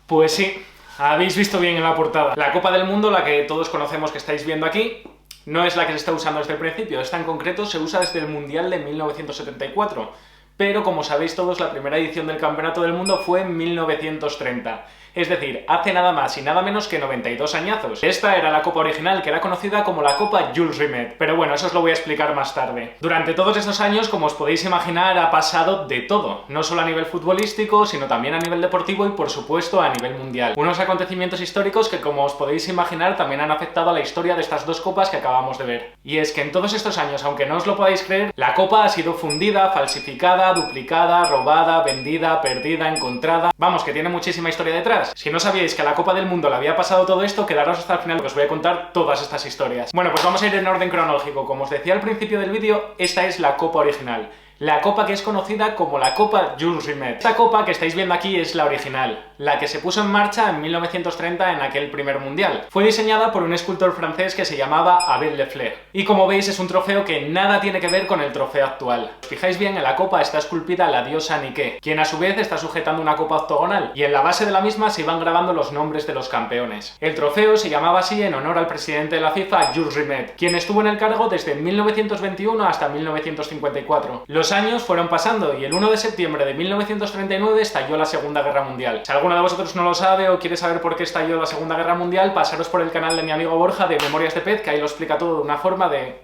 Pues sí, habéis visto bien en la portada. La Copa del Mundo, la que todos conocemos que estáis viendo aquí, no es la que se está usando desde el principio. Esta en concreto se usa desde el Mundial de 1974. Pero como sabéis todos, la primera edición del Campeonato del Mundo fue en 1930. Es decir, hace nada más y nada menos que 92 añazos. Esta era la copa original, que era conocida como la Copa Jules Rimet. Pero bueno, eso os lo voy a explicar más tarde. Durante todos estos años, como os podéis imaginar, ha pasado de todo. No solo a nivel futbolístico, sino también a nivel deportivo y, por supuesto, a nivel mundial. Unos acontecimientos históricos que, como os podéis imaginar, también han afectado a la historia de estas dos copas que acabamos de ver. Y es que en todos estos años, aunque no os lo podáis creer, la copa ha sido fundida, falsificada, duplicada, robada, vendida, perdida, encontrada... Vamos, que tiene muchísima historia detrás. Si no sabíais que a la Copa del Mundo le había pasado todo esto, quedaros hasta el final que os voy a contar todas estas historias. Bueno, pues vamos a ir en orden cronológico. Como os decía al principio del vídeo, esta es la copa original. La copa que es conocida como la Copa Jules Rimet. Esta copa que estáis viendo aquí es la original, la que se puso en marcha en 1930 en aquel primer mundial. Fue diseñada por un escultor francés que se llamaba Abel Lefleur. Y como veis es un trofeo que nada tiene que ver con el trofeo actual. Si fijáis bien, en la copa está esculpida la diosa Nike, quien a su vez está sujetando una copa octogonal, y en la base de la misma se iban grabando los nombres de los campeones. El trofeo se llamaba así en honor al presidente de la FIFA, Jules Rimet, quien estuvo en el cargo desde 1921 hasta 1954. Los años fueron pasando y el 1 de septiembre de 1939 estalló la Segunda Guerra Mundial. Si alguno de vosotros no lo sabe o quiere saber por qué estalló la Segunda Guerra Mundial, pasaros por el canal de mi amigo Borja de Memorias de Pez, que ahí lo explica todo de una forma de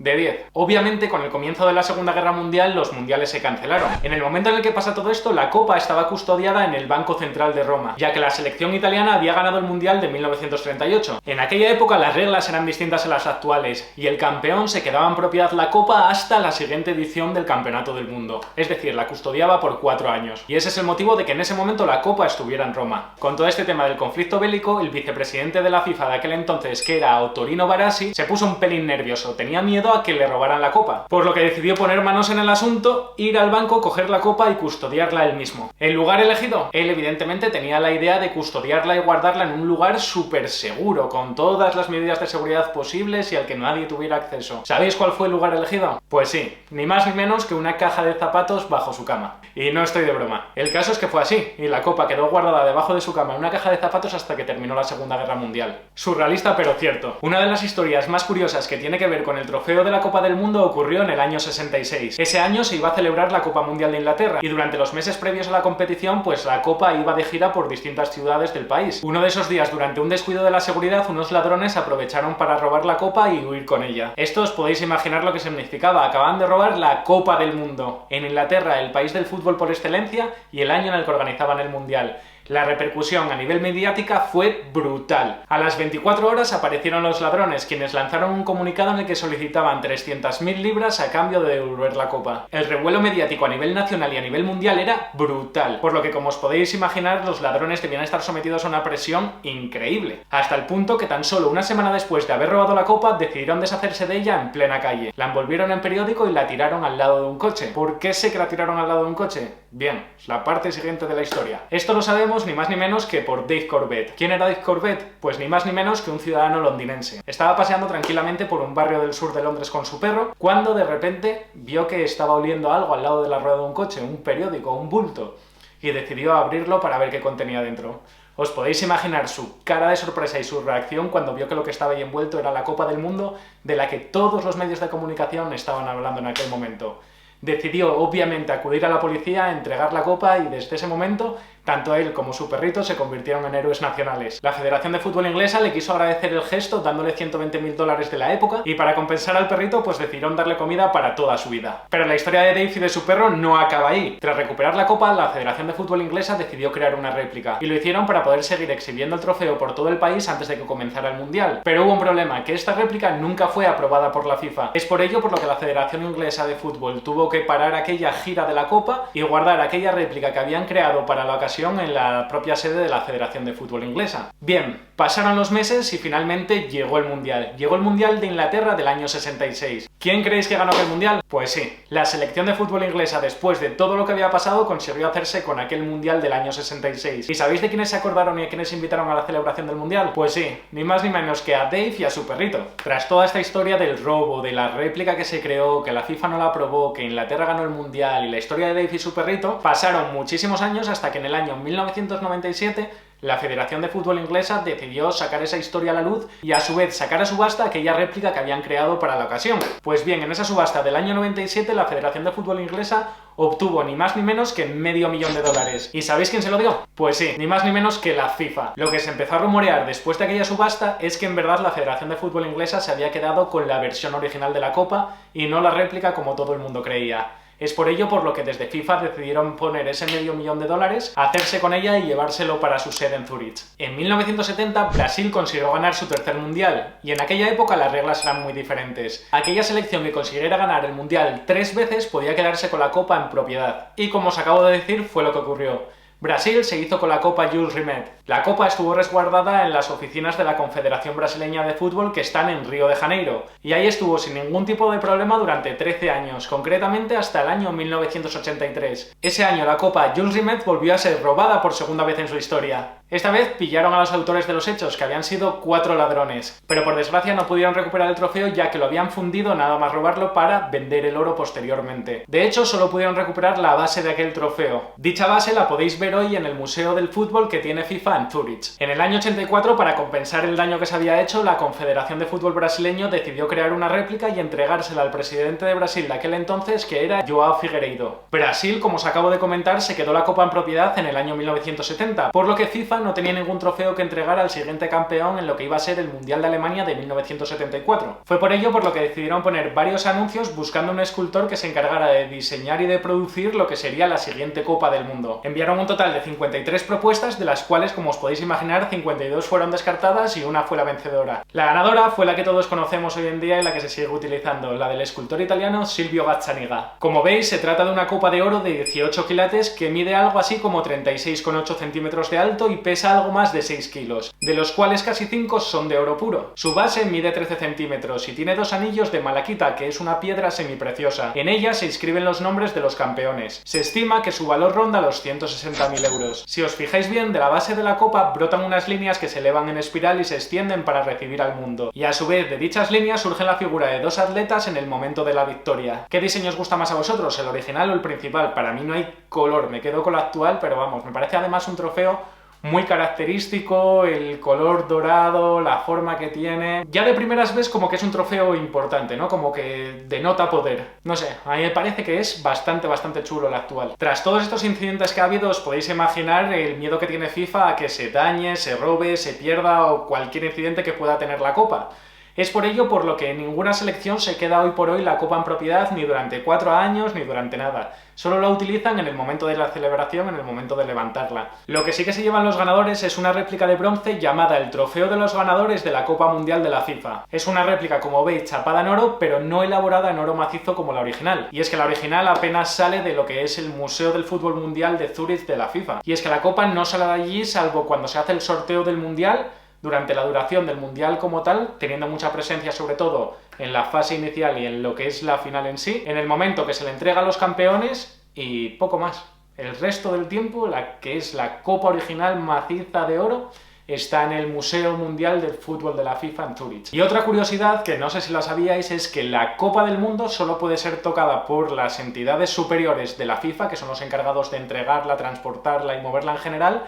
10. Obviamente, con el comienzo de la Segunda Guerra Mundial, los mundiales se cancelaron. En el momento en el que pasa todo esto, la copa estaba custodiada en el Banco Central de Roma, ya que la selección italiana había ganado el Mundial de 1938. En aquella época las reglas eran distintas a las actuales, y el campeón se quedaba en propiedad la copa hasta la siguiente edición del Campeonato del Mundo. Es decir, la custodiaba por 4 años. Y ese es el motivo de que en ese momento la copa estuviera en Roma. Con todo este tema del conflicto bélico, el vicepresidente de la FIFA de aquel entonces, que era Ottorino Barassi, se puso un pelín nervioso. Tenía miedo a que le robaran la copa, por lo que decidió poner manos en el asunto, ir al banco, coger la copa y custodiarla él mismo. ¿El lugar elegido? Él evidentemente tenía la idea de custodiarla y guardarla en un lugar súper seguro, con todas las medidas de seguridad posibles y al que nadie tuviera acceso. ¿Sabéis cuál fue el lugar elegido? Pues sí, ni más ni menos que una caja de zapatos bajo su cama. Y no estoy de broma. El caso es que fue así, y la copa quedó guardada debajo de su cama en una caja de zapatos hasta que terminó la Segunda Guerra Mundial. Surrealista pero cierto. Una de las historias más curiosas que tiene que ver con el trofeo de la Copa del Mundo ocurrió en el año 66. Ese año se iba a celebrar la Copa Mundial de Inglaterra, y durante los meses previos a la competición, pues la copa iba de gira por distintas ciudades del país. Uno de esos días, durante un descuido de la seguridad, unos ladrones aprovecharon para robar la copa y huir con ella. Esto os podéis imaginar lo que significaba. Acaban de robar la Copa del Mundo. En Inglaterra, el país del fútbol por excelencia, y el año en el que organizaban el Mundial. La repercusión a nivel mediática fue brutal. A las 24 horas aparecieron los ladrones, quienes lanzaron un comunicado en el que solicitaban 300.000 libras a cambio de devolver la copa. El revuelo mediático a nivel nacional y a nivel mundial era brutal, por lo que, como os podéis imaginar, los ladrones debían estar sometidos a una presión increíble, hasta el punto que tan solo una semana después de haber robado la copa decidieron deshacerse de ella en plena calle. La envolvieron en periódico y la tiraron al lado de un coche. ¿Por qué sé que la tiraron al lado de un coche? Bien, es la parte siguiente de la historia. Esto lo sabemos ni más ni menos que por Dave Corbett. ¿Quién era Dave Corbett? Pues ni más ni menos que un ciudadano londinense. Estaba paseando tranquilamente por un barrio del sur de Londres con su perro, cuando de repente vio que estaba oliendo algo al lado de la rueda de un coche, un periódico, un bulto, y decidió abrirlo para ver qué contenía dentro. Os podéis imaginar su cara de sorpresa y su reacción cuando vio que lo que estaba ahí envuelto era la Copa del Mundo, de la que todos los medios de comunicación estaban hablando en aquel momento. Decidió, obviamente, acudir a la policía, entregar la copa, y desde ese momento, tanto él como su perrito se convirtieron en héroes nacionales. La Federación de Fútbol Inglesa le quiso agradecer el gesto dándole $120.000 de la época, y para compensar al perrito, pues decidieron darle comida para toda su vida. Pero la historia de Dave y de su perro no acaba ahí. Tras recuperar la copa, la Federación de Fútbol Inglesa decidió crear una réplica, y lo hicieron para poder seguir exhibiendo el trofeo por todo el país antes de que comenzara el Mundial. Pero hubo un problema, que esta réplica nunca fue aprobada por la FIFA. Es por ello por lo que la Federación Inglesa de Fútbol tuvo que parar aquella gira de la copa y guardar aquella réplica que habían creado para la ocasión en la propia sede de la Federación de Fútbol Inglesa. Bien, pasaron los meses y finalmente llegó el Mundial. Llegó el Mundial de Inglaterra del año 66. ¿Quién creéis que ganó aquel Mundial? Pues sí, la selección de fútbol inglesa, después de todo lo que había pasado, consiguió hacerse con aquel Mundial del año 66. ¿Y sabéis de quiénes se acordaron y a quiénes invitaron a la celebración del Mundial? Pues sí, ni más ni menos que a Dave y a su perrito. Tras toda esta historia del robo, de la réplica que se creó, que la FIFA no la aprobó, que Inglaterra ganó el Mundial y la historia de Dave y su perrito, pasaron muchísimos años hasta que en el año año 1997, la Federación de Fútbol Inglesa decidió sacar esa historia a la luz y a su vez sacar a subasta aquella réplica que habían creado para la ocasión. Pues bien, en esa subasta del año 97 la Federación de Fútbol Inglesa obtuvo ni más ni menos que $500.000. ¿Y sabéis quién se lo dio? Pues sí, ni más ni menos que la FIFA. Lo que se empezó a rumorear después de aquella subasta es que en verdad la Federación de Fútbol Inglesa se había quedado con la versión original de la Copa y no la réplica como todo el mundo creía. Es por ello por lo que desde FIFA decidieron poner ese $500.000, hacerse con ella y llevárselo para su sede en Zúrich. En 1970 Brasil consiguió ganar su tercer mundial, y en aquella época las reglas eran muy diferentes. Aquella selección que consiguiera ganar el mundial 3 veces podía quedarse con la copa en propiedad. Y como os acabo de decir, fue lo que ocurrió. Brasil se hizo con la Copa Jules Rimet. La copa estuvo resguardada en las oficinas de la Confederación Brasileña de Fútbol que están en Río de Janeiro, y ahí estuvo sin ningún tipo de problema durante 13 años, concretamente hasta el año 1983. Ese año la Copa Jules Rimet volvió a ser robada por segunda vez en su historia. Esta vez pillaron a los autores de los hechos, que habían sido 4 ladrones, pero por desgracia no pudieron recuperar el trofeo ya que lo habían fundido nada más robarlo para vender el oro posteriormente. De hecho, solo pudieron recuperar la base de aquel trofeo. Dicha base la podéis ver hoy en el Museo del Fútbol que tiene FIFA en Zúrich. En el año 84, para compensar el daño que se había hecho, la Confederación de Fútbol Brasileño decidió crear una réplica y entregársela al presidente de Brasil de aquel entonces, que era João Figueiredo. Brasil, como os acabo de comentar, se quedó la copa en propiedad en el año 1970, por lo que FIFA no tenía ningún trofeo que entregar al siguiente campeón en lo que iba a ser el Mundial de Alemania de 1974. Fue por ello por lo que decidieron poner varios anuncios buscando un escultor que se encargara de diseñar y de producir lo que sería la siguiente Copa del Mundo. Enviaron un total de 53 propuestas, de las cuales, como os podéis imaginar, 52 fueron descartadas y una fue la vencedora. La ganadora fue la que todos conocemos hoy en día y la que se sigue utilizando, la del escultor italiano Silvio Gazzaniga. Como veis, se trata de una copa de oro de 18 quilates que mide algo así como 36,8 centímetros de alto y pesa algo más de 6 kilos, de los cuales casi 5 son de oro puro. Su base mide 13 centímetros y tiene 2 anillos de malaquita, que es una piedra semipreciosa. En ella se inscriben los nombres de los campeones. Se estima que su valor ronda los 160.000 euros. Si os fijáis bien, de la base de la copa brotan unas líneas que se elevan en espiral y se extienden para recibir al mundo. Y a su vez, de dichas líneas surge la figura de 2 atletas en el momento de la victoria. ¿Qué diseño os gusta más a vosotros, el original o el principal? Para mí no hay color, me quedo con lo actual, pero vamos, me parece además un trofeo muy característico, el color dorado, la forma que tiene. Ya de primeras ves como que es un trofeo importante, ¿no? Como que denota poder. No sé, a mí me parece que es bastante chulo el actual. Tras todos estos incidentes que ha habido, os podéis imaginar el miedo que tiene FIFA a que se dañe, se robe, se pierda o cualquier incidente que pueda tener la copa. Es por ello por lo que ninguna selección se queda hoy por hoy la copa en propiedad ni durante 4 años ni durante nada. Solo la utilizan en el momento de la celebración, en el momento de levantarla. Lo que sí que se llevan los ganadores es una réplica de bronce llamada el Trofeo de los Ganadores de la Copa Mundial de la FIFA. Es una réplica, como veis, chapada en oro, pero no elaborada en oro macizo como la original. Y es que la original apenas sale de lo que es el Museo del Fútbol Mundial de Zúrich de la FIFA. Y es que la copa no sale de allí salvo cuando se hace el sorteo del Mundial. Durante la duración del Mundial como tal, teniendo mucha presencia sobre todo en la fase inicial y en lo que es la final en sí, en el momento que se le entrega a los campeones y poco más. El resto del tiempo, la que es la copa original maciza de oro, está en el Museo Mundial del Fútbol de la FIFA en Zúrich. Y otra curiosidad, que no sé si la sabíais, es que la Copa del Mundo solo puede ser tocada por las entidades superiores de la FIFA, que son los encargados de entregarla, transportarla y moverla en general,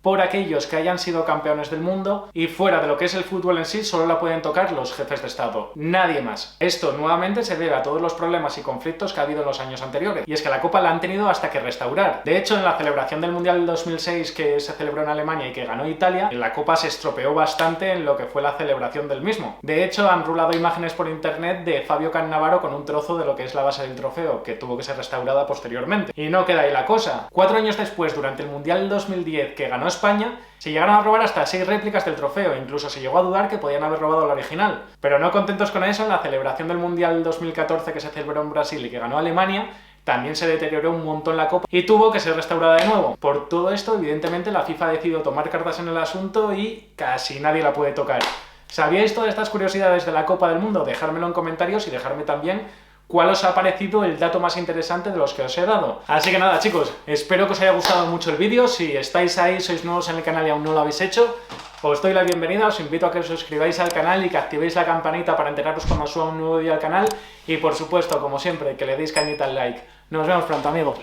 por aquellos que hayan sido campeones del mundo, y fuera de lo que es el fútbol en sí solo la pueden tocar los jefes de Estado, nadie más. Esto nuevamente se debe a todos los problemas y conflictos que ha habido en los años anteriores, y es que la copa la han tenido hasta que restaurar. De hecho, en la celebración del Mundial del 2006 que se celebró en Alemania y que ganó Italia, la copa se estropeó bastante en lo que fue la celebración del mismo. De hecho, han rulado imágenes por internet de Fabio Cannavaro con un trozo de lo que es la base del trofeo, que tuvo que ser restaurada posteriormente. Y no queda ahí la cosa. 4 años después, durante el Mundial del 2010 que ganó España, se llegaron a robar hasta 6 réplicas del trofeo, incluso se llegó a dudar que podían haber robado la original. Pero no contentos con eso, en la celebración del Mundial 2014 que se celebró en Brasil y que ganó Alemania, también se deterioró un montón la copa y tuvo que ser restaurada de nuevo. Por todo esto, evidentemente, la FIFA decidió tomar cartas en el asunto y casi nadie la puede tocar. ¿Sabíais todas estas curiosidades de la Copa del Mundo? Dejármelo en comentarios y dejarme también cuál os ha parecido el dato más interesante de los que os he dado. Así que nada, chicos, espero que os haya gustado mucho el vídeo. Si estáis ahí, sois nuevos en el canal y aún no lo habéis hecho, os doy la bienvenida, os invito a que os suscribáis al canal y que activéis la campanita para enteraros cuando suba un nuevo vídeo al canal, y por supuesto, como siempre, que le deis cañita al like. Nos vemos pronto, amigos.